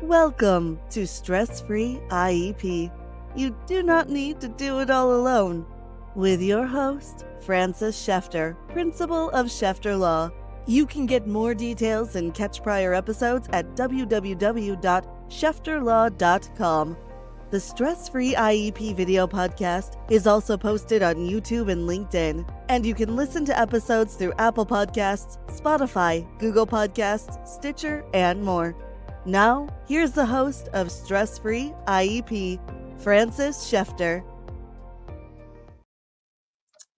Welcome to Stress-Free IEP. You do not need to do it all alone. With your host, Frances Schefter, Principal of Schefter Law. You can get more details and catch prior episodes at www.schefterlaw.com. The Stress-Free IEP video podcast is also posted on YouTube and LinkedIn, and you can listen to episodes through Apple Podcasts, Spotify, Google Podcasts, Stitcher, and more. Now, here's the host of Stress-Free IEP, Frances Schefter.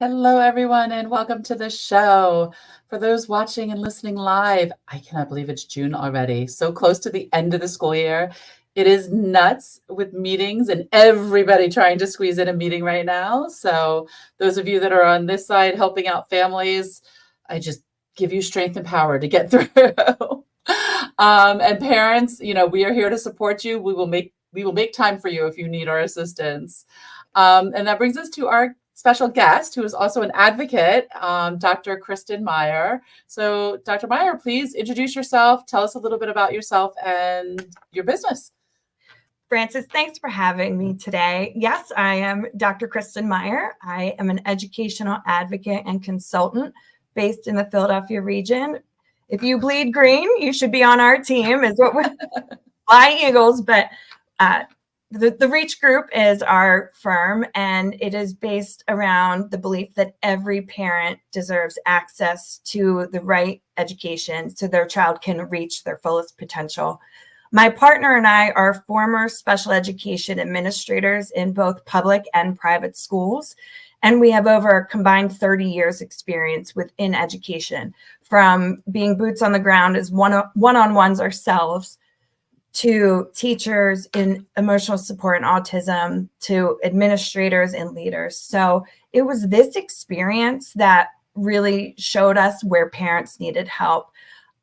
Hello, everyone, and welcome to the show. For those watching and listening live, I cannot believe it's June already. So close to the end of the school year. It is nuts with meetings and everybody trying to squeeze in a meeting right now. So those of you that are on this side helping out families, I just give you strength and power to get through. And parents, we are here to support you. We will make time for you if you need our assistance. And that brings us to our special guest, who is also an advocate, Dr. Kristin Meyer. So, Dr. Meyer, please introduce yourself. Tell us a little bit about yourself and your business. Frances, thanks for having me today. Yes, I am Dr. Kristin Meyer. I am an educational advocate and consultant based in the Philadelphia region. If you bleed green, you should be on our team, is what we're Fly Eagles. But the Reach Group is our firm, and it is based around the belief that every parent deserves access to the right education so their child can reach their fullest potential. My partner and I are former special education administrators in both public and private schools, and we have over a combined 30 years experience within education, from being boots on the ground as one-on-ones ourselves, to teachers in emotional support and autism, to administrators and leaders. So it was this experience that really showed us where parents needed help.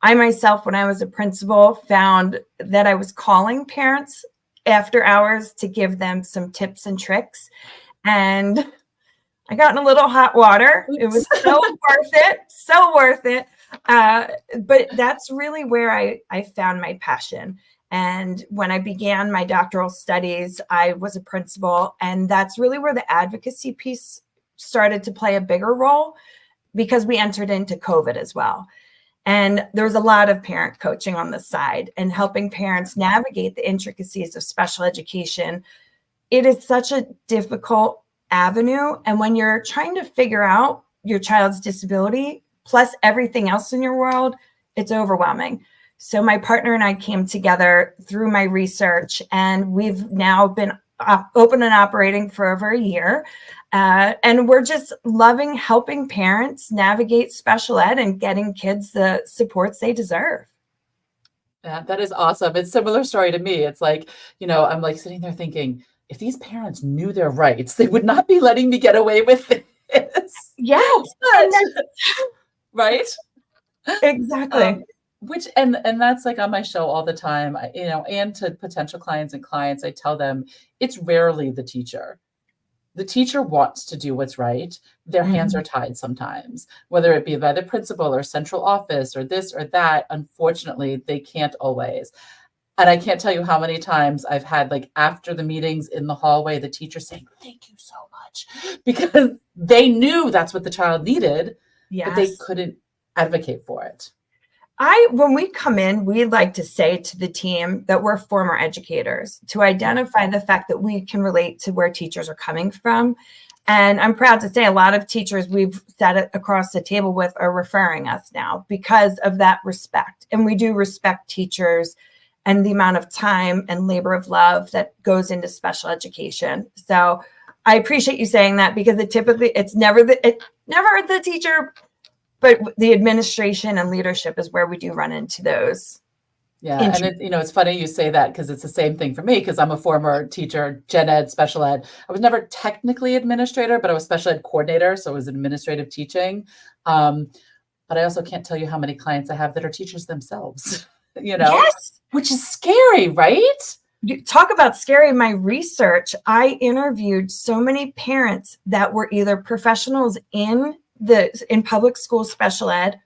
I myself, when I was a principal, found that I was calling parents after hours to give them some tips and tricks. And I got in a little hot water. It was so worth it. But that's really where I found my passion. And when I began my doctoral studies, I was a principal, and that's really where the advocacy piece started to play a bigger role, because we entered into COVID as well. And there was a lot of parent coaching on the side and helping parents navigate the intricacies of special education. It is such a difficult avenue. And when you're trying to figure out your child's disability, plus everything else in your world, it's overwhelming. So my partner and I came together through my research, and we've now been open and operating for over a year. And we're just loving helping parents navigate special ed and getting kids the supports they deserve. Yeah, that is awesome. It's a similar story to me. It's like, I'm like sitting there thinking, if these parents knew their rights, they would not be letting me get away with this. Yes. Right? Exactly. Which and that's like on my show all the time, and to potential clients and clients, I tell them it's rarely the teacher. The teacher wants to do what's right. Their hands are tied sometimes, whether it be by the principal or central office or this or that. Unfortunately, they can't always. And I can't tell you how many times I've had, like, after the meetings in the hallway, the teacher saying, "Thank you so much," because they knew that's what the child needed, but they couldn't advocate for it. When we come in, we like to say to the team that we're former educators, to identify the fact that we can relate to where teachers are coming from. And I'm proud to say a lot of teachers we've sat across the table with are referring us now because of that respect. And we do respect teachers and the amount of time and labor of love that goes into special education. So I appreciate you saying that, because it's never the teacher, but the administration and leadership is where we do run into those. Yeah, and it's funny you say that, because it's the same thing for me, because I'm a former teacher, gen ed, special ed. I was never technically administrator, but I was special ed coordinator, so it was administrative teaching. But I also can't tell you how many clients I have that are teachers themselves, Yes. Which is scary, right? You talk about scary. In my research, I interviewed so many parents that were either professionals in public school special ed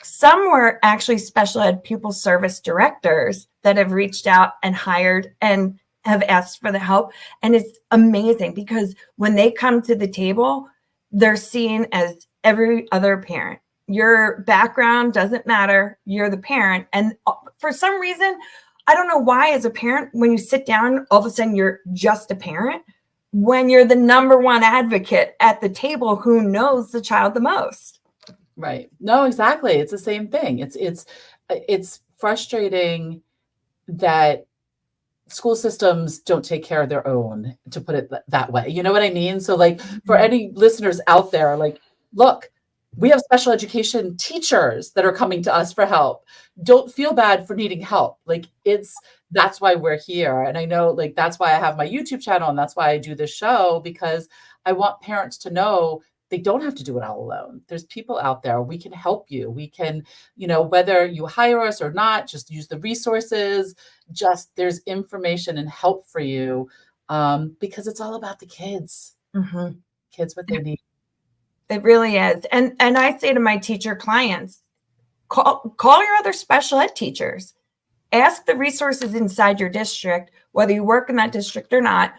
Some were actually special ed pupil service directors that have reached out and hired and have asked for the help. And it's amazing because when they come to the table, they're seen as every other parent. Your background doesn't matter. You're the parent. And for some reason, I don't know why, as a parent, when you sit down, all of a sudden you're just a parent, when you're the number one advocate at the table who knows the child the most. Right. No, exactly. It's the same thing. It's frustrating that school systems don't take care of their own, to put it that way. You know what I mean? So like for any listeners out there, like, look, we have special education teachers that are coming to us for help. Don't feel bad for needing help. Like that's why we're here. And I know like, that's why I have my YouTube channel and that's why I do this show, because I want parents to know they don't have to do it all alone. There's people out there. We can help you. We can, whether you hire us or not, just use the resources. Just there's information and help for you, because it's all about the kids. Mm-hmm. Kids, what they need. It really is. And I say to my teacher clients, call your other special ed teachers. Ask the resources inside your district, whether you work in that district or not.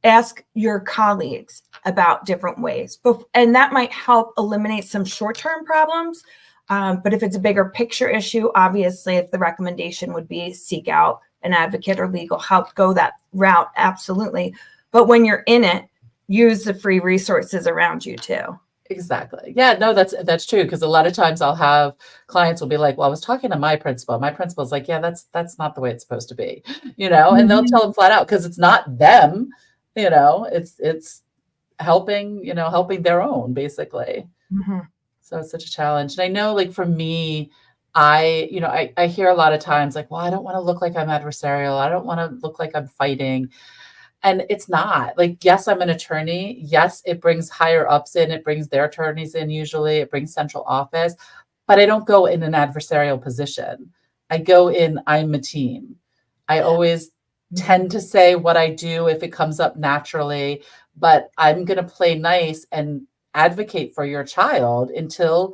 Ask your colleagues about different ways. And that might help eliminate some short-term problems. But if it's a bigger picture issue, obviously, if the recommendation would be seek out an advocate or legal help, go that route, absolutely. But when you're in it, use the free resources around you too. Exactly. Yeah, no, that's true. Because a lot of times I'll have clients will be like, well, I was talking to my principal. My principal's like, yeah, that's not the way it's supposed to be, and they'll tell them flat out, because it's not them, it's helping, helping their own, basically. Mm-hmm. So it's such a challenge. And I know, like, for me, I hear a lot of times like, well, I don't want to look like I'm adversarial. I don't want to look like I'm fighting. And it's not. Like, yes, I'm an attorney. Yes, it brings higher ups in. It brings their attorneys in usually. It brings central office. But I don't go in an adversarial position. I go in, I'm a team. I always tend to say what I do if it comes up naturally. But I'm going to play nice and advocate for your child until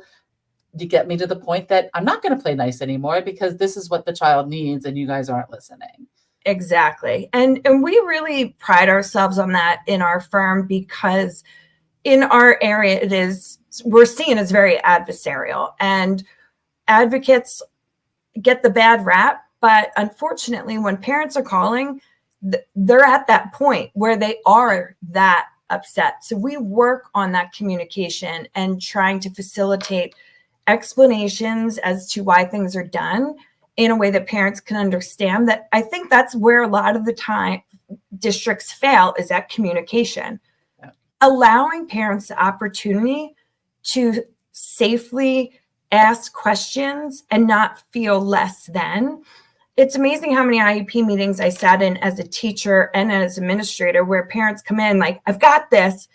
you get me to the point that I'm not going to play nice anymore, because this is what the child needs and you guys aren't listening. Exactly. And we really pride ourselves on that in our firm, because in our area, we're seen as very adversarial, and advocates get the bad rap. But unfortunately, when parents are calling, they're at that point where they are that upset. So we work on that communication and trying to facilitate explanations as to why things are done in a way that parents can understand. That I think that's where a lot of the time districts fail, is that communication. Yeah. Allowing parents the opportunity to safely ask questions and not feel less than. It's amazing how many IEP meetings I sat in as a teacher and as administrator where parents come in like, I've got this,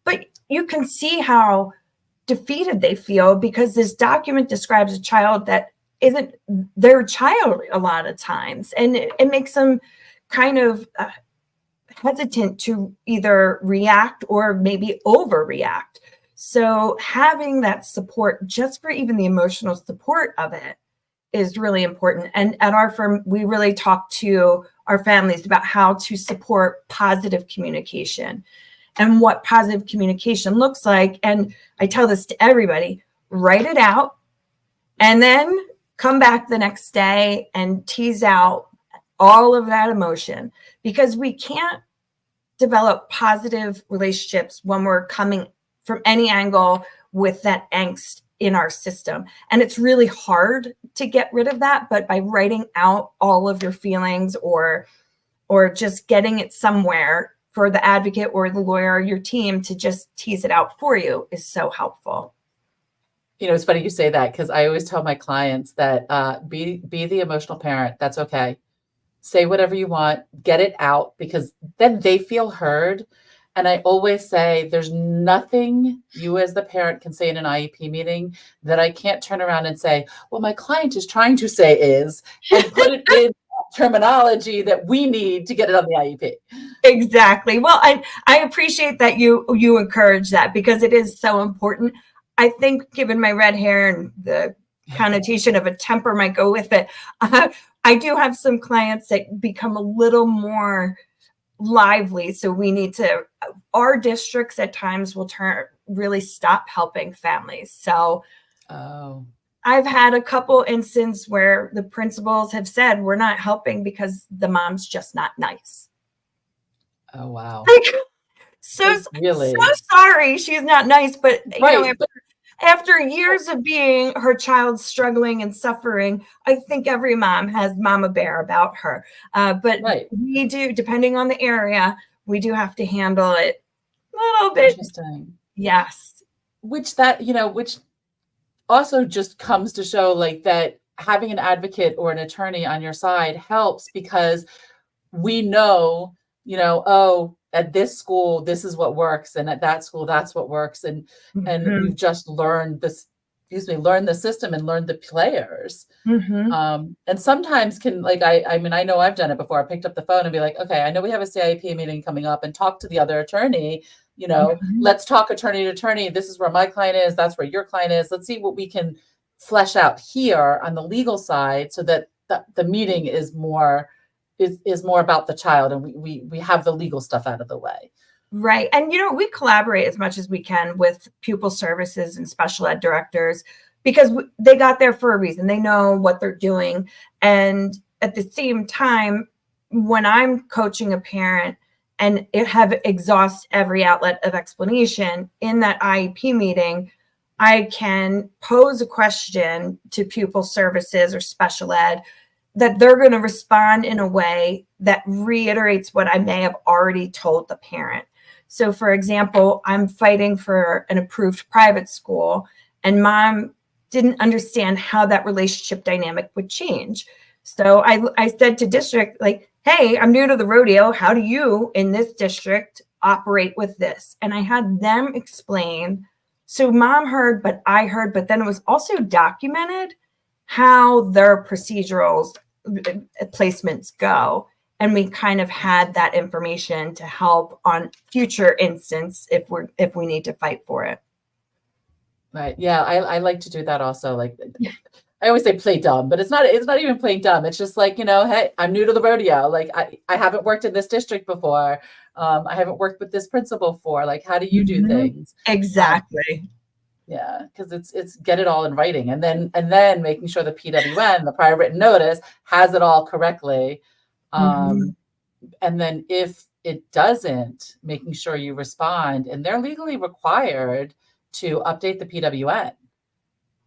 but you can see how defeated they feel, because this document describes a child that isn't their child a lot of times. And it makes them kind of hesitant to either react or maybe overreact. So having that support, just for even the emotional support of it, is really important. And at our firm, we really talk to our families about how to support positive communication and what positive communication looks like. And I tell this to everybody: write it out and then come back the next day and tease out all of that emotion, because we can't develop positive relationships when we're coming from any angle with that angst in our system. And it's really hard to get rid of that, but by writing out all of your feelings or just getting it somewhere for the advocate or the lawyer or your team to just tease it out for you is so helpful. It's funny you say that, because I always tell my clients that be the emotional parent. That's okay. Say whatever you want, get it out, because then they feel heard. And I always say there's nothing you as the parent can say in an IEP meeting that I can't turn around and say, well, my client is trying to say is, and put it in terminology that we need to get it on the IEP. Exactly. Well, I appreciate that you encourage that, because it is so important. I think, given my red hair and the connotation of a temper might go with it. I do have some clients that become a little more lively. So we need to, our districts at times will really stop helping families. So I've had a couple instances where the principals have said, we're not helping because the mom's just not nice. Oh, wow. So sorry she's not nice, but after years of being her child struggling and suffering, I think every mom has mama bear about her. But we do, depending on the area, we do have to handle it a little bit. Interesting. Yes. Which also just comes to show like that having an advocate or an attorney on your side helps, because we know, at this school, this is what works. And at that school, that's what works. And we've just learned learn the system and learn the players. And sometimes I know I've done it before. I picked up the phone and be like, okay, I know we have a CIP meeting coming up, and talk to the other attorney, let's talk attorney to attorney. This is where my client is. That's where your client is. Let's see what we can flesh out here on the legal side, so that the meeting is more about the child, and we have the legal stuff out of the way. Right. And, we collaborate as much as we can with pupil services and special ed directors, because they got there for a reason. They know what they're doing. And at the same time, when I'm coaching a parent and have exhaust every outlet of explanation in that IEP meeting, I can pose a question to pupil services or special ed that they're going to respond in a way that reiterates what I may have already told the parent. So, for example, I'm fighting for an approved private school, and mom didn't understand how that relationship dynamic would change. So I said to district, hey, I'm new to the rodeo. How do you in this district operate with this? And I had them explain. So mom heard, but I heard, but then it was also documented how their procedural placements go. And we kind of had that information to help on future instance if we need to fight for it. Right. Yeah. I like to do that also. I always say play dumb, but it's not even playing dumb. It's just hey, I'm new to the rodeo. I haven't worked in this district before. I haven't worked with this principal before. How do you do things? Exactly. Yeah, because it's get it all in writing, and then making sure the PWN, the prior written notice, has it all correctly. And then if it doesn't, making sure you respond, and they're legally required to update the PWN.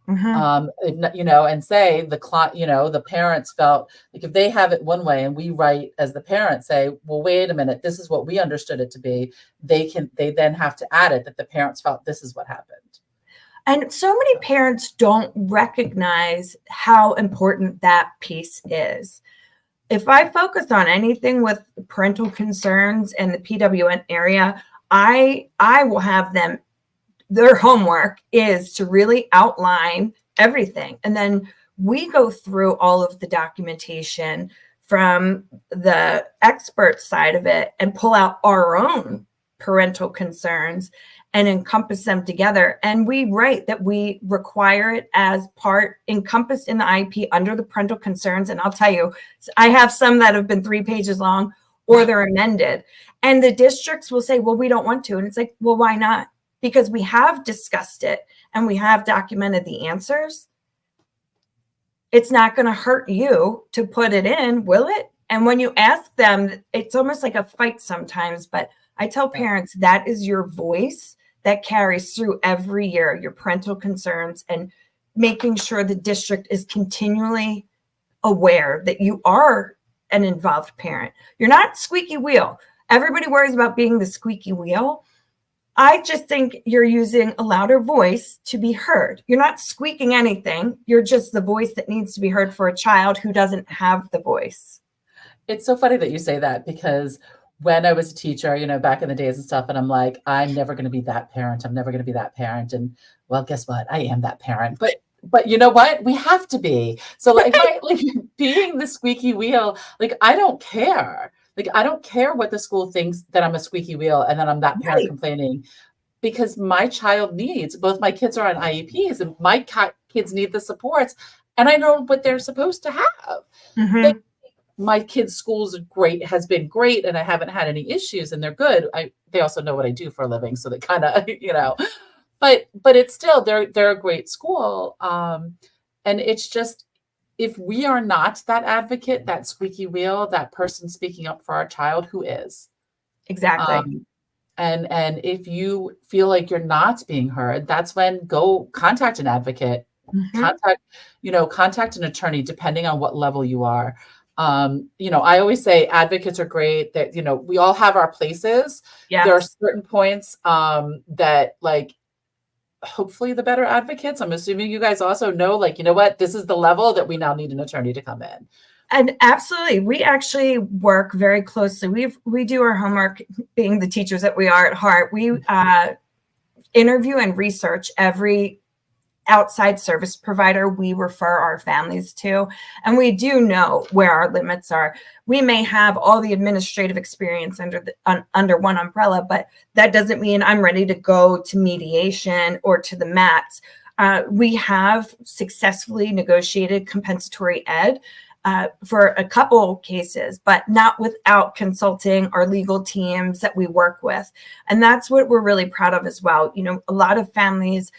And say the client, the parents felt if they have it one way and we write as the parents say, well, wait a minute, this is what we understood it to be. They then have to add it that the parents felt this is what happened. And so many parents don't recognize how important that piece is. If I focus on anything with parental concerns and the PWN area, I will have them, their homework is to really outline everything. And then we go through all of the documentation from the expert side of it and pull out our own parental concerns and encompass them together. And we write that we require it as part encompassed in the IEP under the parental concerns. And I'll tell you, I have some that have been 3 pages long or they're amended. And the districts will say, well, we don't want to. And it's well, why not? Because we have discussed it and we have documented the answers. It's not going to hurt you to put it in, will it? And when you ask them, it's almost like a fight sometimes, but I tell parents that is your voice that carries through every year, your parental concerns, and making sure the district is continually aware that you are an involved parent. You're not squeaky wheel. Everybody worries about being the squeaky wheel. I just think you're using a louder voice to be heard. You're not squeaking anything. You're just the voice that needs to be heard for a child who doesn't have the voice. It's so funny that you say that, because when I was a teacher, back in the days and stuff, and I'm like, I'm never going to be that parent. I'm never going to be that parent. And well, guess what? I am that parent. But you know what? We have to be. So being the squeaky wheel, I don't care. I don't care what the school thinks that I'm a squeaky wheel and that I'm that parent complaining, because my child needs, both my kids are on IEPs, and my kids need the supports, and I know what they're supposed to have. Mhm. My kids' schools has been great, and I haven't had any issues, and they're good. They also know what I do for a living, so they kind of, but it's still, they're a great school. And it's just, if we are not that advocate, that squeaky wheel, that person speaking up for our child, who is? Exactly. And if you feel like you're not being heard, that's when go contact an advocate, Mhm. contact an attorney, depending on what level you are. I always say advocates are great, that, we all have our places. There are Yes. certain points that, like, hopefully the better advocates, I'm assuming you guys also know, like, you know what, this is the level that we now need an attorney to come in. And absolutely, we actually work very closely. We do our homework, being the teachers that we are at heart. We interview and research every outside service provider we refer our families to, and we do know where our limits are. We may have all the administrative experience under one umbrella, but that doesn't mean I'm ready to go to mediation or to the mats. We have successfully negotiated compensatory ed for a couple cases, but not without consulting our legal teams that we work with. And that's what we're really proud of as well. A lot of families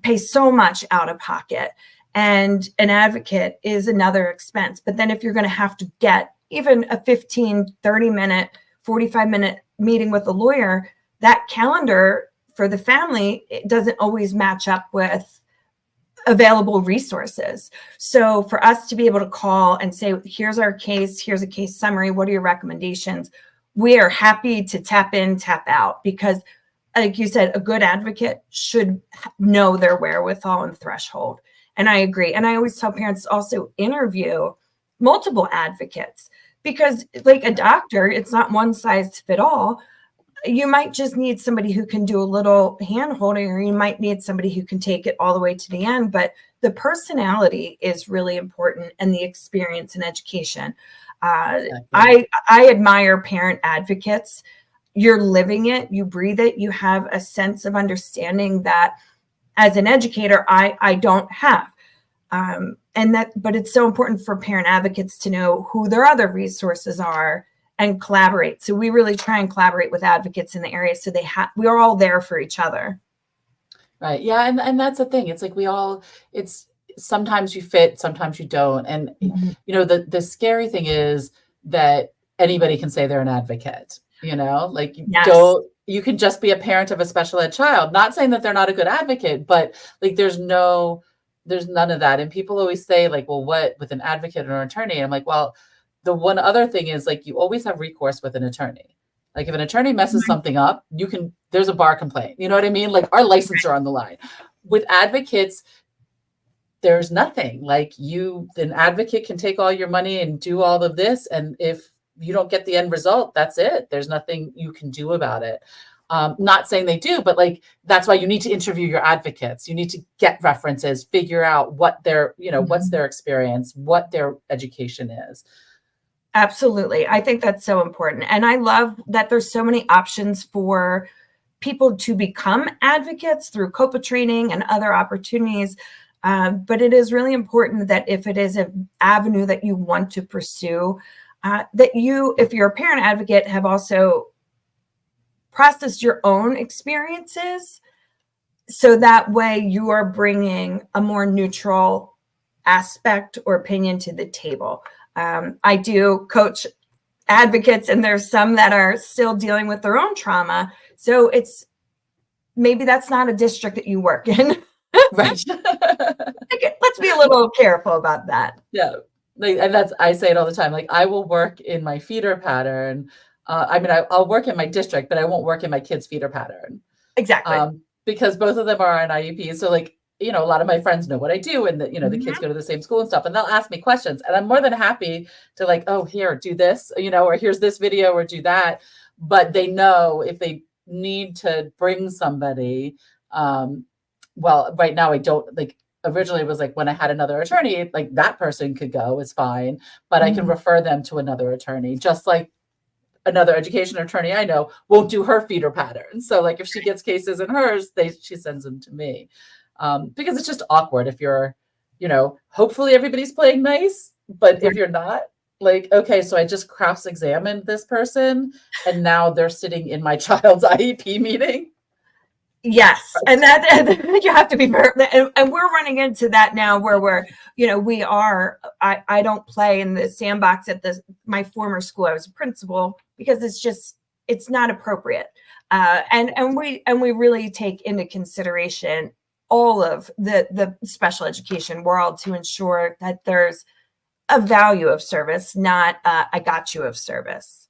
pay so much out of pocket, and an advocate is another expense. But then if you're going to have to get even a 15, 30-minute, 45-minute meeting with a lawyer, that calendar for the family, it doesn't always match up with available resources. So for us to be able to call and say, here's our case, here's a case summary, what are your recommendations? We are happy to tap in, tap out, because like you said, a good advocate should know their wherewithal and threshold. And I agree. And I always tell parents also interview multiple advocates, because like a doctor, it's not one size fit all. You might just need somebody who can do a little hand holding, or you might need somebody who can take it all the way to the end. But the personality is really important, and the experience and education. Exactly. I admire parent advocates. You're living it, you breathe it, you have a sense of understanding that as an educator, I don't have. But it's so important for parent advocates to know who their other resources are and collaborate. So we really try and collaborate with advocates in the area, so we are all there for each other. Right. Yeah. And that's the thing. It's like it's sometimes you fit, sometimes you don't. And, Mhm. the scary thing is that anybody can say they're an advocate, like Yes. you can just be a parent of a special ed child, not saying that they're not a good advocate, but like, there's none of that. And people always say, like, well, what with an advocate or an attorney? And I'm like, well, the one other thing is, like, you always have recourse with an attorney. Like, if an attorney messes something up, there's a bar complaint. You know what I mean? Like, our licensure on the line. With advocates, there's nothing. Like, an advocate can take all your money and do all of this, and if you don't get the end result, that's it. There's nothing you can do about it. Not saying they do, but like, that's why you need to interview your advocates. You need to get references, figure out what what's their experience, what their education is. Absolutely. I think that's so important. And I love that there's so many options for people to become advocates through COPA training and other opportunities. But it is really important that if it is an avenue that you want to pursue, that if you're a parent advocate, have also processed your own experiences. So that way you are bringing a more neutral aspect or opinion to the table. I do coach advocates, and there's some that are still dealing with their own trauma. So maybe that's not a district that you work in. Right. Let's be a little careful about that. Yeah. And I say it all the time. Like, I will work in my feeder pattern. I'll work in my district, but I won't work in my kids' feeder pattern. Exactly. Because both of them are on IEP. So, like, a lot of my friends know what I do, and the kids go to the same school and stuff, and they'll ask me questions, and I'm more than happy to, like, oh, here, do this, or here's this video, or do that. But they know if they need to bring somebody, well, right now I don't, like, originally it was like, when I had another attorney, like, that person could go, is fine, but I can refer them to another attorney, just like another education attorney I know won't do her feeder pattern. So, like, if she gets cases in hers, she sends them to me. Because it's just awkward if you're hopefully everybody's playing nice, but if you're not, like, okay, so I just cross-examined this person and now they're sitting in my child's IEP meeting. Yes. And you have to be very, and we're running into that now where I don't play in the sandbox at my former school. I was a principal because it's not appropriate. And we really take into consideration all of the special education world to ensure that there's a value of service, not I got you of service.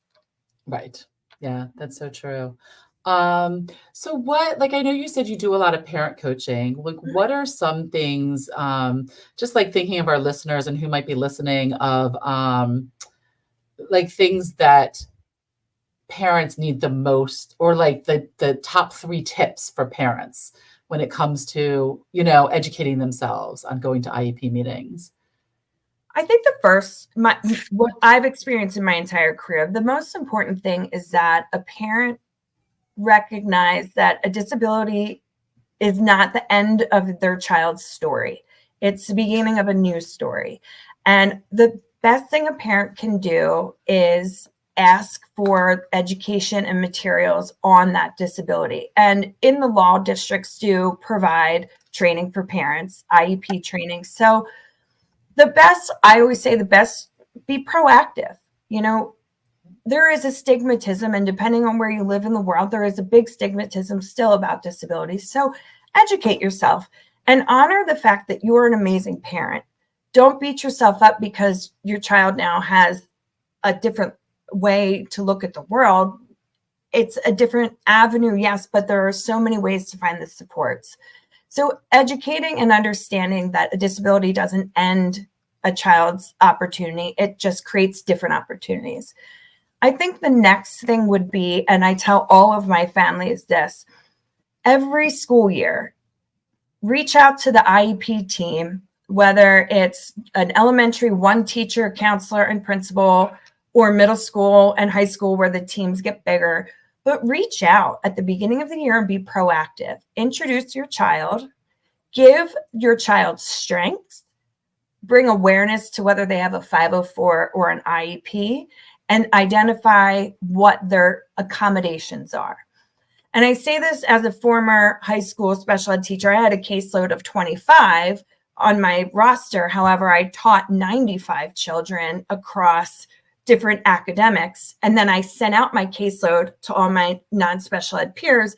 Right. Yeah, that's so true. So what, like, I know you said you do a lot of parent coaching. Like, what are some things, just like thinking of our listeners and who might be listening of, like things that parents need the most, or like the top 3 tips for parents when it comes to, educating themselves on going to IEP meetings? I think what I've experienced in my entire career, the most important thing is that a parent recognize that a disability is not the end of their child's story. It's the beginning of a new story. And the best thing a parent can do is ask for education and materials on that disability. And in the law, districts do provide training for parents, IEP training. So I always say be proactive. There is a stigmatism, and depending on where you live in the world, there is a big stigmatism still about disabilities. So educate yourself and honor the fact that you are an amazing parent. Don't beat yourself up because your child now has a different way to look at the world. It's a different avenue, yes, but there are so many ways to find the supports. So educating and understanding that a disability doesn't end a child's opportunity. It just creates different opportunities. I think the next thing would be, and I tell all of my families this, every school year, reach out to the IEP team, whether it's an elementary, one teacher, counselor, and principal, or middle school and high school where the teams get bigger. But reach out at the beginning of the year and be proactive. Introduce your child, give your child strengths, bring awareness to whether they have a 504 or an IEP, and identify what their accommodations are. And I say this as a former high school special ed teacher. I had a caseload of 25 on my roster. However, I taught 95 children across different academics. And then I sent out my caseload to all my non-special ed peers.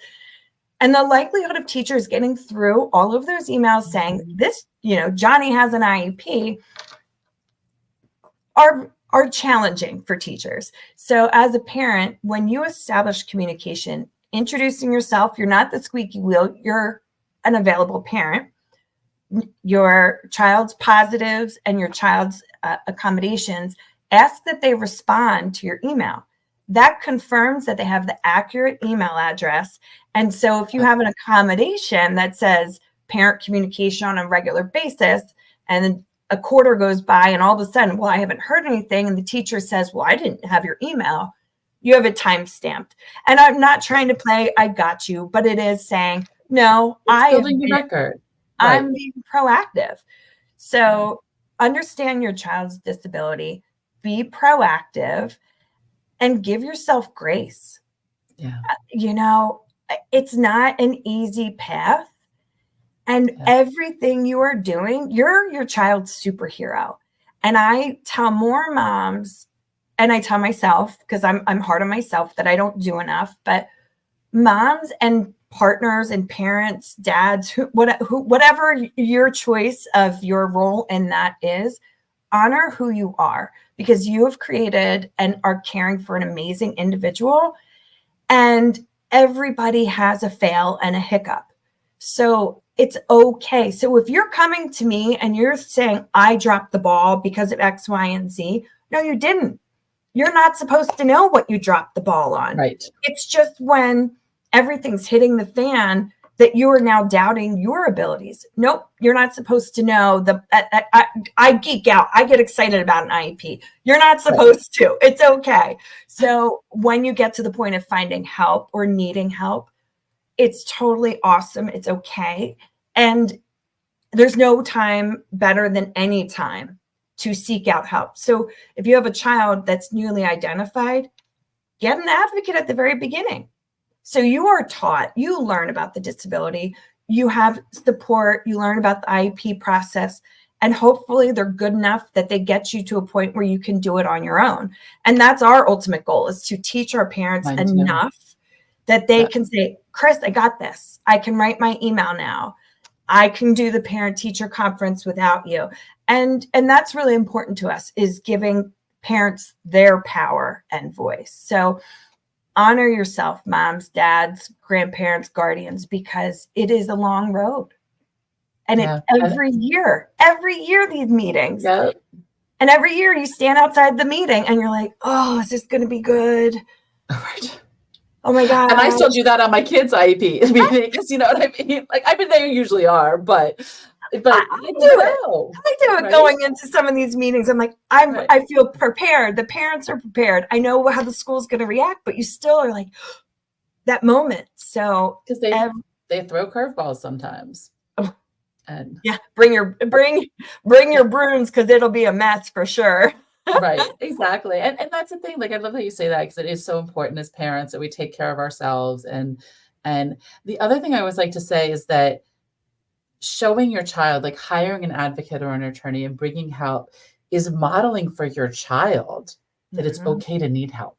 And the likelihood of teachers getting through all of those emails saying this, Johnny has an IEP are challenging for teachers. So as a parent, when you establish communication, introducing yourself, you're not the squeaky wheel, you're an available parent. Your child's positives and your child's accommodations, ask that they respond to your email. That confirms that they have the accurate email address. And so if you have an accommodation that says parent communication on a regular basis, and a quarter goes by and all of a sudden, well, I haven't heard anything, and the teacher says, well, I didn't have your email, you have it time stamped. And I'm not trying to play I got you, but it is saying, no, Building the record. Right. I'm being proactive. So understand your child's disability, be proactive, and give yourself grace. Yeah. It's not an easy path. And everything you are doing, you're your child's superhero. And I tell more moms, and I tell myself, because I'm hard on myself that I don't do enough, but moms and partners and parents, dads, whatever your choice of your role in that is, honor who you are, because you have created and are caring for an amazing individual. And everybody has a fail and a hiccup. So it's okay. So if you're coming to me and you're saying, I dropped the ball because of X, Y, and Z, no, you didn't. You're not supposed to know what you dropped the ball on. Right. It's just when everything's hitting the fan that you are now doubting your abilities. Nope, you're not supposed to know. I geek out. I get excited about an IEP. You're not supposed to. It's okay. So when you get to the point of finding help or needing help, it's totally awesome. It's okay. And there's no time better than any time to seek out help. So if you have a child that's newly identified, get an advocate at the very beginning. So you are taught, you learn about the disability, you have support, you learn about the IEP process, and hopefully they're good enough that they get you to a point where you can do it on your own. And that's our ultimate goal, is to teach our parents enough that they can say, Chris, I got this. I can write my email now. I can do the parent teacher conference without you. And that's really important to us, is giving parents their power and voice. So honor yourself, moms, dads, grandparents, guardians, because it is a long road. And it's every year these meetings. Yeah. And every year you stand outside the meeting and you're like, oh, is this going to be good? Right. Oh my God. And I still do that on my kids' IEP meetings. You know what I mean? Like, I mean, they usually are, but I do it right? Going into some of these meetings. I'm like, I feel prepared. The parents are prepared. I know how the school's going to react, but you still are like that moment. So because they throw curveballs sometimes. And bring your brooms, because it'll be a mess for sure. Right, exactly. And that's the thing. Like, I love that you say that, because it is so important as parents that we take care of ourselves. And the other thing I always like to say is that showing your child, like hiring an advocate or an attorney and bringing help, is modeling for your child that it's okay to need help.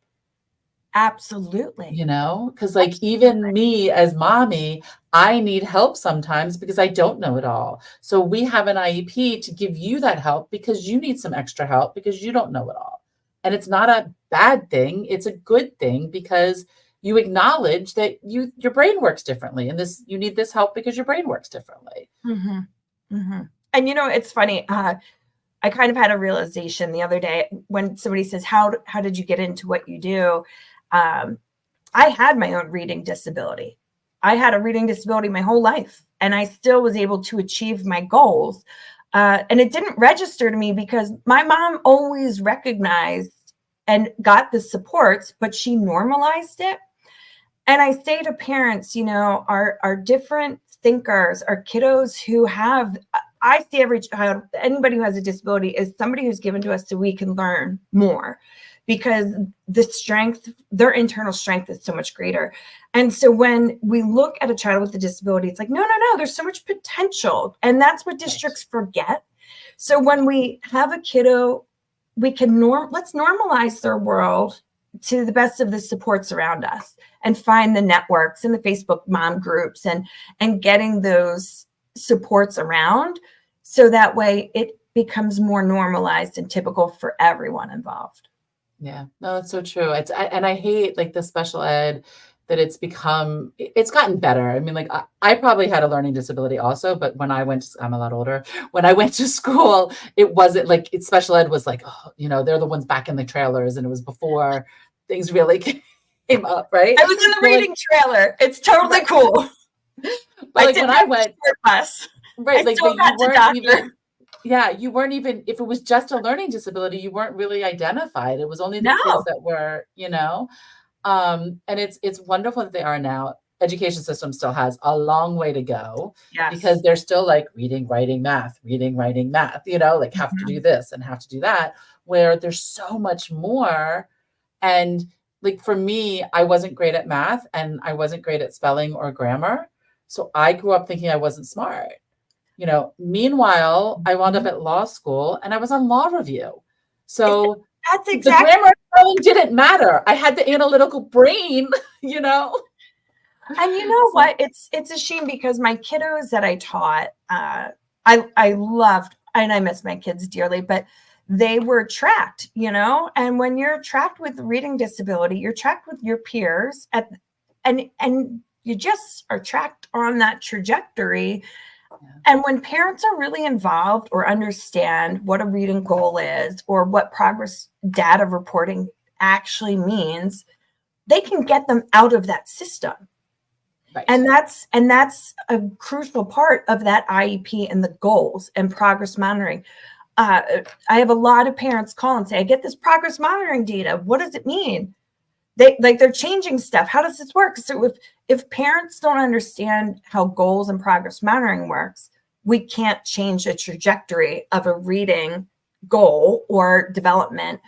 Absolutely. You know, because like even me as mommy, I need help sometimes because I don't know it all. So we have an IEP to give you that help, because you need some extra help because you don't know it all. And it's not a bad thing. It's a good thing, because you acknowledge that your brain works differently, and you need this help because your brain works differently. And you know, it's funny. I kind of had a realization the other day when somebody says, how did you get into what you do? I had my own reading disability. I had a reading disability my whole life, and I still was able to achieve my goals. And it didn't register to me because my mom always recognized and got the supports, but she normalized it. And I say to parents, you know, our different thinkers, our kiddos who have, I see every child, anybody who has a disability is somebody who's given to us so we can learn more, because their internal strength is so much greater. And so when we look at a child with a disability, it's like, no, there's so much potential. And that's what districts forget. So when we have a kiddo, we can let's normalize their world to the best of the supports around us, and find the networks and the Facebook mom groups and getting those supports around, so that way it becomes more normalized and typical for everyone involved. Yeah, no, that's so true. And I hate like the special ed that it's gotten better. I mean, like I probably had a learning disability also, but when I'm a lot older. When I went to school, it wasn't like special ed was like, oh, you know, they're the ones back in the trailers, and it was before things really came up, right? I was in the reading trailer. It's totally cool. But like when I went, right, like you weren't even. Yeah, you weren't even, if it was just a learning disability, you weren't really identified. It was only the kids that were, you know, and it's wonderful that they are now. Education system still has a long way to go, because they're still like reading, writing, math, you know, like have to do this and have to do that, where there's so much more. And like for me, I wasn't great at math, and I wasn't great at spelling or grammar. So I grew up thinking I wasn't smart. You know, meanwhile, I wound up at law school, and I was on law review. So that's exactly, the grammar spelling didn't matter. I had the analytical brain, you know. And you know what? It's a shame, because my kiddos that I taught, I loved, and I miss my kids dearly, but they were tracked, you know. And when you're tracked with reading disability, you're tracked with your peers and you just are tracked on that trajectory. And when parents are really involved or understand what a reading goal is, or what progress data reporting actually means, they can get them out of that system. Right. And that's a crucial part of that IEP and the goals and progress monitoring. I have a lot of parents call and say, I get this progress monitoring data. What does it mean? They're changing stuff. How does this work? So if parents don't understand how goals and progress monitoring works, we can't change the trajectory of a reading goal or development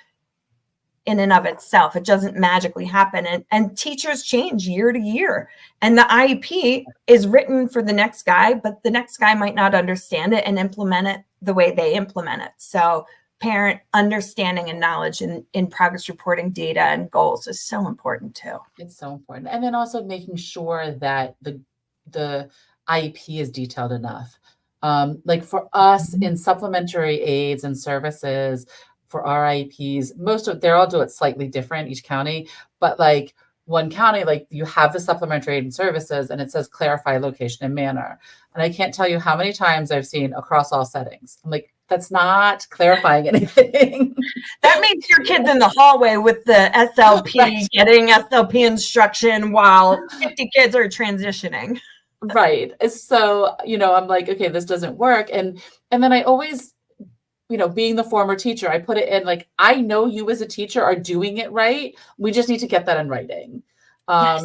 in and of itself. It doesn't magically happen. And teachers change year to year. And the IEP is written for the next guy, but the next guy might not understand it and implement it the way they implement it. So parent understanding and knowledge in progress reporting data and goals is so important too. It's so important. And then also making sure that the IEP is detailed enough. Like for us in supplementary aids and services, for our IEPs, they're all do it slightly different, each county, but like one county, like you have the supplementary aid and services and it says clarify location and manner. And I can't tell you how many times I've seen across all settings. I'm like, that's not clarifying anything. That means your kid's in the hallway with the SLP, right, getting SLP instruction while 50 kids are transitioning. Right. So, I'm like, okay, this doesn't work. And then I always, being the former teacher, I put it in like, I know you as a teacher are doing it right. We just need to get that in writing. Yes.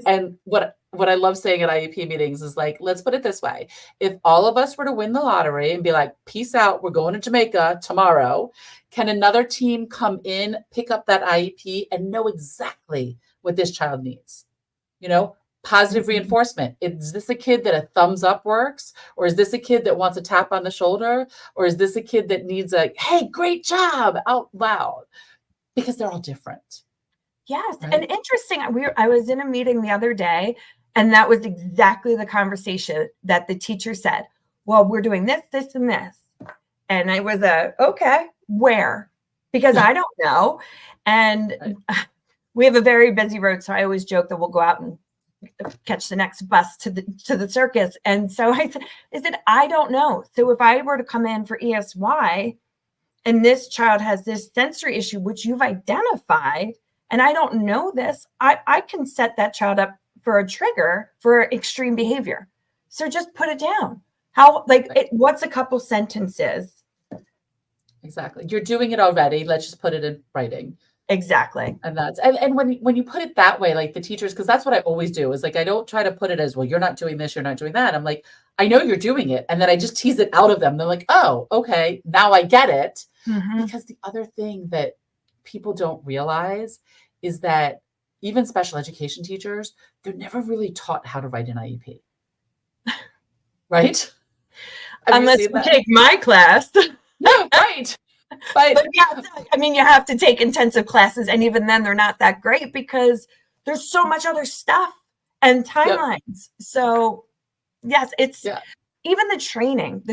And what I love saying at IEP meetings is like, let's put it this way. If all of us were to win the lottery and be like, peace out, we're going to Jamaica tomorrow, can another team come in, pick up that IEP and know exactly what this child needs? Positive reinforcement. Is this a kid that a thumbs up works? Or is this a kid that wants a tap on the shoulder? Or is this a kid that needs a, hey, great job out loud? Because they're all different. Yes. Right? And interesting. I was in a meeting the other day, and that was exactly the conversation that the teacher said, well, we're doing this, this, and this. And I was okay, where? Because I don't know. And right, we have a very busy road. So I always joke that we'll go out and catch the next bus to the circus. And so I said, I don't know. So if I were to come in for ESY and this child has this sensory issue, which you've identified, and I don't know this, I can set that child up for a trigger for extreme behavior. So just put it down. What's a couple sentences? Exactly. You're doing it already. Let's just put it in writing. Exactly. And that's, and when you put it that way, like the teachers, because that's what I always do is like, I don't try to put it as, well, you're not doing this, you're not doing that. I'm like, I know you're doing it. And then I just tease it out of them. They're like, oh, okay, now I get it. Mm-hmm. Because the other thing that people don't realize is that even special education teachers, they're never really taught how to write an IEP. Right? Unless you take my class. No, right. But yeah, I mean, you have to take intensive classes, and even then they're not that great because there's so much other stuff and timelines. Yep. So yes, even the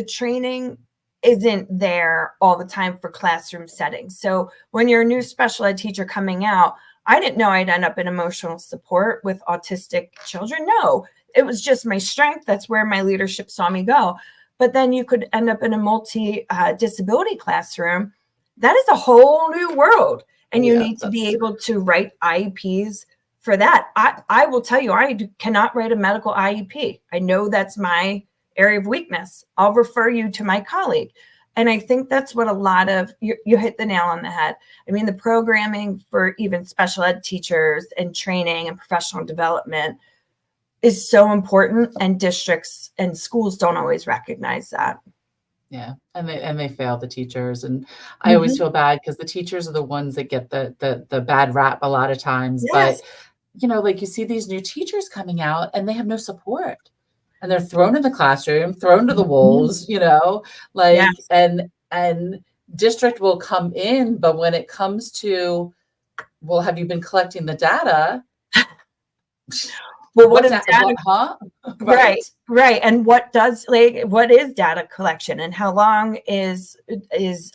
training isn't there all the time for classroom settings. So when you're a new special ed teacher coming out, I didn't know I'd end up in emotional support with autistic children. No, it was just my strength. That's where my leadership saw me go. But then you could end up in a multi-disability classroom. That is a whole new world. And you need to be able to write IEPs for that. I will tell you, I cannot write a medical IEP. I know that's my area of weakness. I'll refer you to my colleague. And I think that's what a lot of, you hit the nail on the head. I mean, the programming for even special ed teachers and training and professional development is so important, and districts and schools don't always recognize that. Yeah. And they fail the teachers. And I always feel bad because the teachers are the ones that get the bad rap a lot of times. Yes. But, like you see these new teachers coming out and they have no support. And they're thrown in the classroom, thrown to the wolves, yes. and district will come in. But when it comes to, well, have you been collecting the data? Well, what is data? Right. And what is data collection, and how long is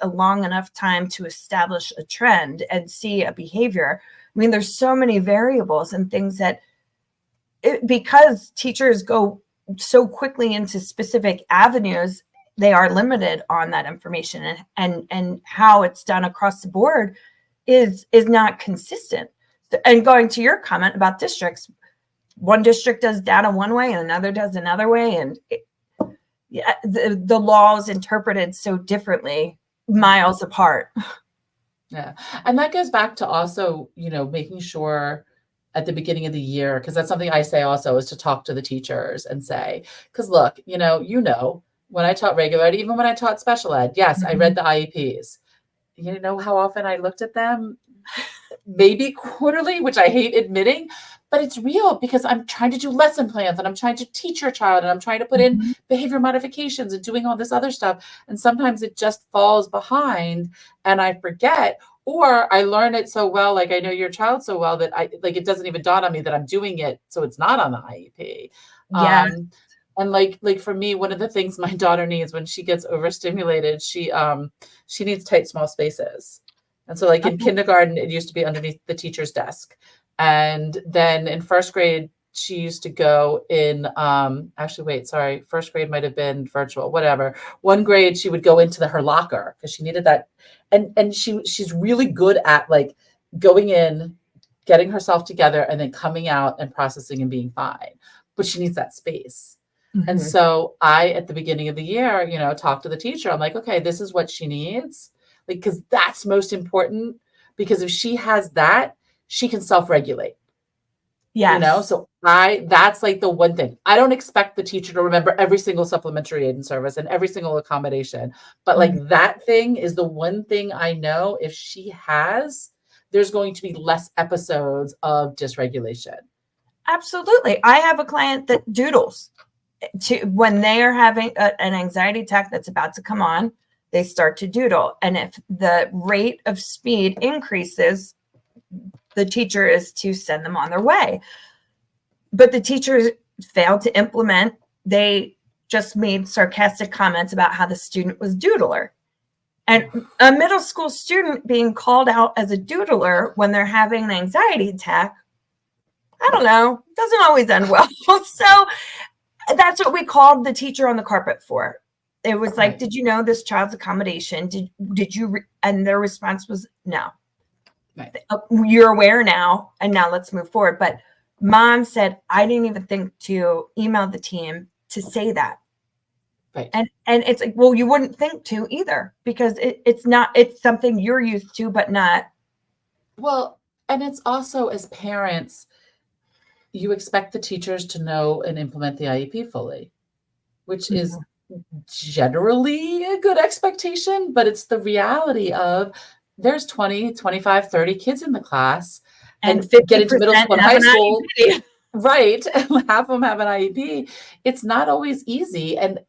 a long enough time to establish a trend and see a behavior? I mean, there's so many variables and things that because teachers go so quickly into specific avenues, they are limited on that information, and how it's done across the board is not consistent. And going to your comment about districts, one district does data one way and another does another way. And the law is interpreted so differently, miles apart. Yeah. And that goes back to also, making sure at the beginning of the year, because that's something I say also, is to talk to the teachers and say, because look, when I taught regular ed, even when I taught special ed, yes, I read the IEPs. You know how often I looked at them? Maybe quarterly, which I hate admitting, but it's real, because I'm trying to do lesson plans and I'm trying to teach your child and I'm trying to put in behavior modifications and doing all this other stuff. And sometimes it just falls behind and I forget, or I learn it so well, like I know your child so well that it doesn't even dawn on me that I'm doing it. So it's not on the IEP. Yeah. And like for me, one of the things my daughter needs when she gets overstimulated, she needs tight, small spaces. And so like in kindergarten, it used to be underneath the teacher's desk. And then in first grade, she used to go in, first grade might've been virtual, whatever. One grade, she would go into her locker because she needed that. And she's really good at like going in, getting herself together, and then coming out and processing and being fine. But she needs that space. And so I, at the beginning of the year, talk to the teacher. I'm like, okay, this is what she needs. Like, because that's most important, because if she has that, she can self-regulate. Yes. So that's like the one thing. I don't expect the teacher to remember every single supplementary aid and service and every single accommodation, but like that thing is the one thing I know if she has, there's going to be less episodes of dysregulation. Absolutely. I have a client that doodles when they are having an anxiety attack that's about to come on. They start to doodle. And if the rate of speed increases, the teacher is to send them on their way. But the teachers failed to implement. They just made sarcastic comments about how the student was doodler. And a middle school student being called out as a doodler when they're having an anxiety attack, I don't know, doesn't always end well. So that's what we called the teacher on the carpet for. It was like, did you know this child's accommodation? Did you? And their response was no. Right. You're aware now, and now let's move forward. But mom said, I didn't even think to email the team to say that. Right. And it's like, well, you wouldn't think to either, because it's something you're used to, but not. Well, and it's also, as parents, you expect the teachers to know and implement the IEP fully, which is generally a good expectation, but it's the reality of there's 20, 25, 30 kids in the class, and get into middle school and high school. Right. And half of them have an IEP. It's not always easy. And,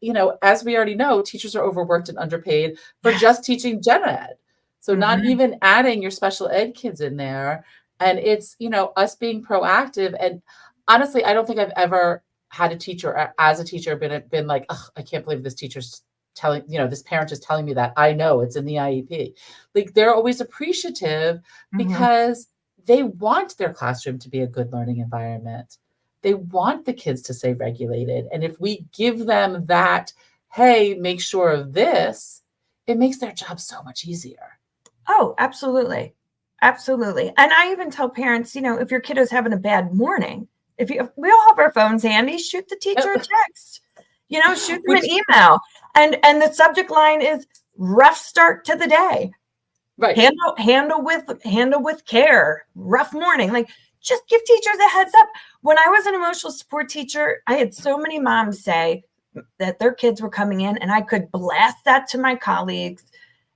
as we already know, teachers are overworked and underpaid for just teaching gen ed. So not even adding your special ed kids in there. And it's, us being proactive. And honestly, I don't think I've ever had a teacher, as a teacher, been like, oh, I can't believe this teacher's telling, this parent is telling me that. I know it's in the IEP. Like, they're always appreciative because they want their classroom to be a good learning environment. They want the kids to stay regulated. And if we give them that, hey, make sure of this, it makes their job so much easier. Oh, absolutely. Absolutely. And I even tell parents, if your kiddo's having a bad morning, we all have our phones handy, shoot the teacher a text, shoot them an email. And the subject line is rough start to the day. Right. Handle with care, rough morning. Like, just give teachers a heads up. When I was an emotional support teacher, I had so many moms say that their kids were coming in, and I could blast that to my colleagues,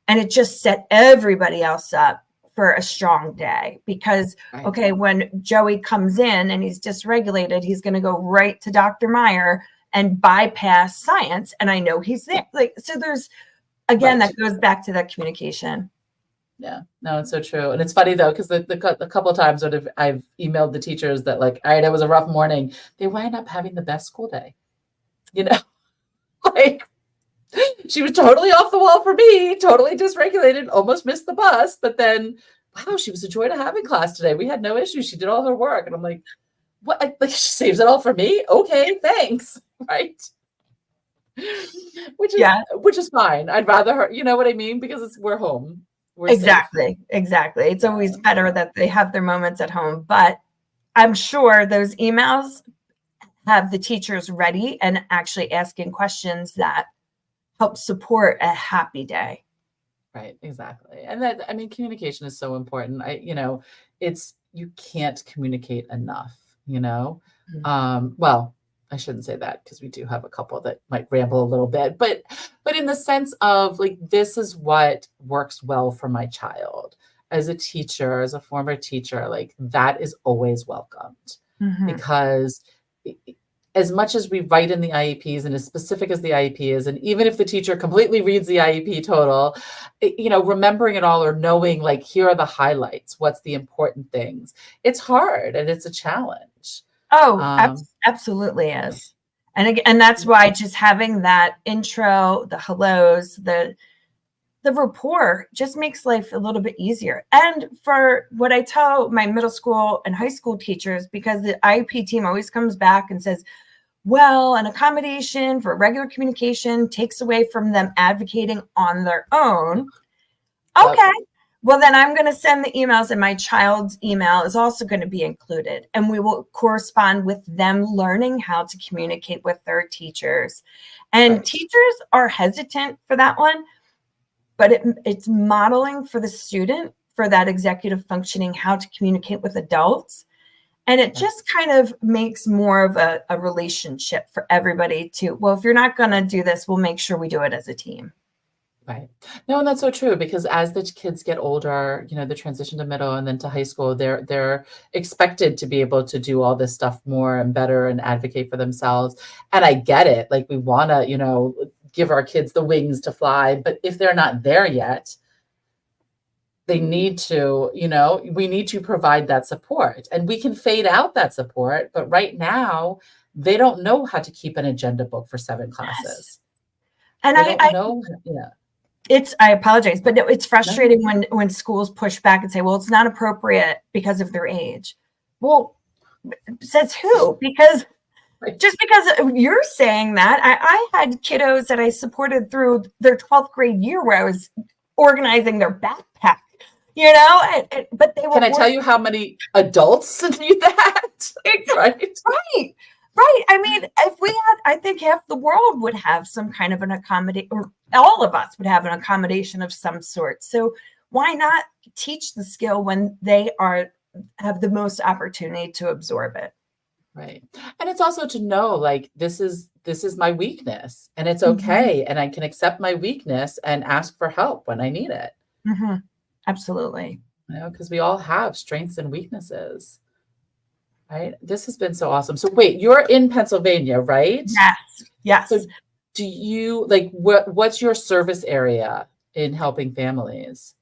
and it just set everybody else up for a strong day. Because, okay, when Joey comes in and he's dysregulated, he's going to go right to Dr. Meyer and bypass science. And I know he's there. Like, so there's, again, that goes back to that communication. Yeah, no, it's so true. And it's funny though, because the couple of times that I've emailed the teachers that like, all right, it was a rough morning, they wind up having the best school day. Like, she was totally off the wall for me, totally dysregulated, almost missed the bus, but then, wow, she was a joy to have in class today. We had no issues. She did all her work. And I'm like, what? Like, she saves it all for me? Okay, thanks. Right. Which is fine. I'd rather her, you know what I mean? Because we're home. Exactly. It's always better that they have their moments at home, but I'm sure those emails have the teachers ready and actually asking questions that help support a happy day. Right. Exactly. And that, communication is so important. It's you can't communicate enough, you know? Well, I shouldn't say that because we do have a couple that might ramble a little bit, but in the sense of like, this is what works well for my child. As a teacher, as a former teacher, like that is always welcomed because as much as we write in the IEPs and as specific as the IEP is, and even if the teacher completely reads the IEP total, you know, remembering it all or knowing like, here are the highlights, what's the important things. It's hard and it's a challenge. Oh, absolutely is. And again, and that's why just having that intro, the hellos, the rapport just makes life a little bit easier. And for what I tell my middle school and high school teachers, because the IEP team always comes back and says, well, an accommodation for regular communication takes away from them advocating on their own. Okay. Well, then I'm going to send the emails, and my child's email is also going to be included. And we will correspond with them learning how to communicate with their teachers. And teachers are hesitant for that one, but it's modeling for the student for that executive functioning, how to communicate with adults. And it just kind of makes more of a relationship for everybody to, well, if you're not going to do this, we'll make sure we do it as a team. Right. No, and that's so true because as the kids get older, you know, the transition to middle and then to high school, they're expected to be able to do all this stuff more and better and advocate for themselves. And I get it. Like we want to, you know, give our kids the wings to fly, but if they're not there yet, they need to, you know, we need to provide that support, and we can fade out that support. But right now they don't know how to keep an agenda book for 7 classes. Yes. And they don't know. Yeah. I apologize, but it's frustrating when schools push back and say, well, it's not appropriate because of their age. Well, says who? Because just because you're saying that, I had kiddos that I supported through their 12th grade year where I was organizing their backpack, you know, but they were. Can I tell you how many adults need that? Right. Right. I mean, if we had, I think half the world would have some kind of an accommodation, or all of us would have an accommodation of some sort. So why not teach the skill when they have the most opportunity to absorb it? Right. And it's also to know, like, this is my weakness, and it's okay. And I can accept my weakness and ask for help when I need it. Absolutely. You know, because we all have strengths and weaknesses. Right. This has been so awesome. So wait, you're in Pennsylvania, right? Yes. So do you what's your service area in helping families?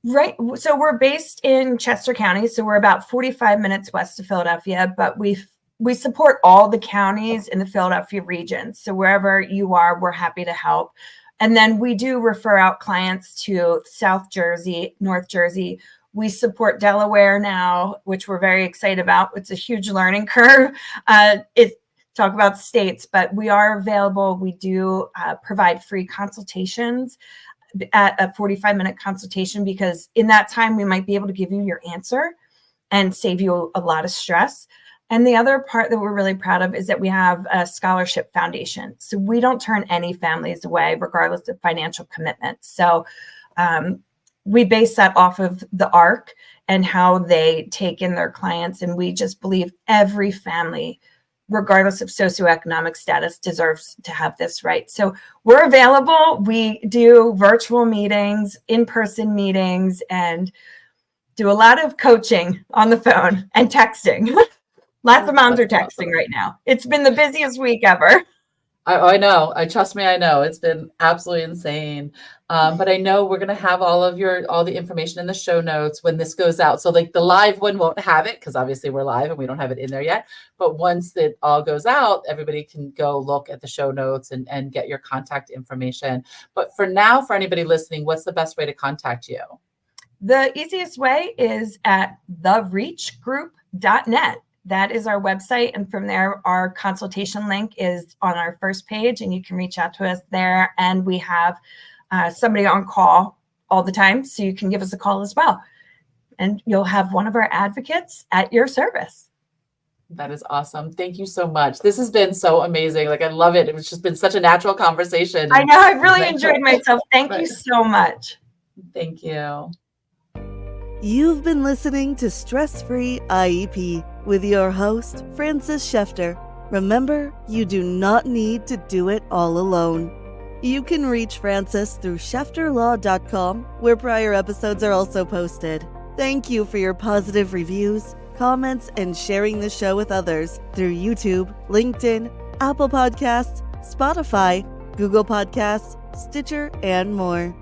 Right. So we're based in Chester County. So we're about 45 minutes west of Philadelphia, but we support all the counties in the Philadelphia region. So wherever you are, we're happy to help. And then we do refer out clients to South Jersey, North Jersey. We support Delaware now, which we're very excited about. It's a huge learning curve. Talk about states, but we are available. We do provide free consultations at a 45-minute consultation, because in that time, we might be able to give you your answer and save you a lot of stress. And the other part that we're really proud of is that we have a scholarship foundation. So we don't turn any families away, regardless of financial commitment. So we base that off of the ARC and how they take in their clients. And we just believe every family, regardless of socioeconomic status, deserves to have this right. So we're available. We do virtual meetings, in-person meetings, and do a lot of coaching on the phone and texting. Lots of moms are texting right now. It's been the busiest week ever. I know. Trust me, I know. It's been absolutely insane. But I know we're going to have all the information in the show notes when this goes out. So like the live one won't have it because obviously we're live and we don't have it in there yet. But once it all goes out, everybody can go look at the show notes and get your contact information. But for now, for anybody listening, what's the best way to contact you? The easiest way is at thereachgroup.net. That is our website. And from there, our consultation link is on our first page, and you can reach out to us there. And we have somebody on call all the time, so you can give us a call as well. And you'll have one of our advocates at your service. That is awesome. Thank you so much. This has been so amazing. Like, I love it. It's just been such a natural conversation. I know. I've really enjoyed myself. Thank you so much. Thank you. You've been listening to Stress-Free IEP with your host, Frances Schefter. Remember, you do not need to do it all alone. You can reach Frances through schefterlaw.com, where prior episodes are also posted. Thank you for your positive reviews, comments, and sharing the show with others through YouTube, LinkedIn, Apple Podcasts, Spotify, Google Podcasts, Stitcher, and more.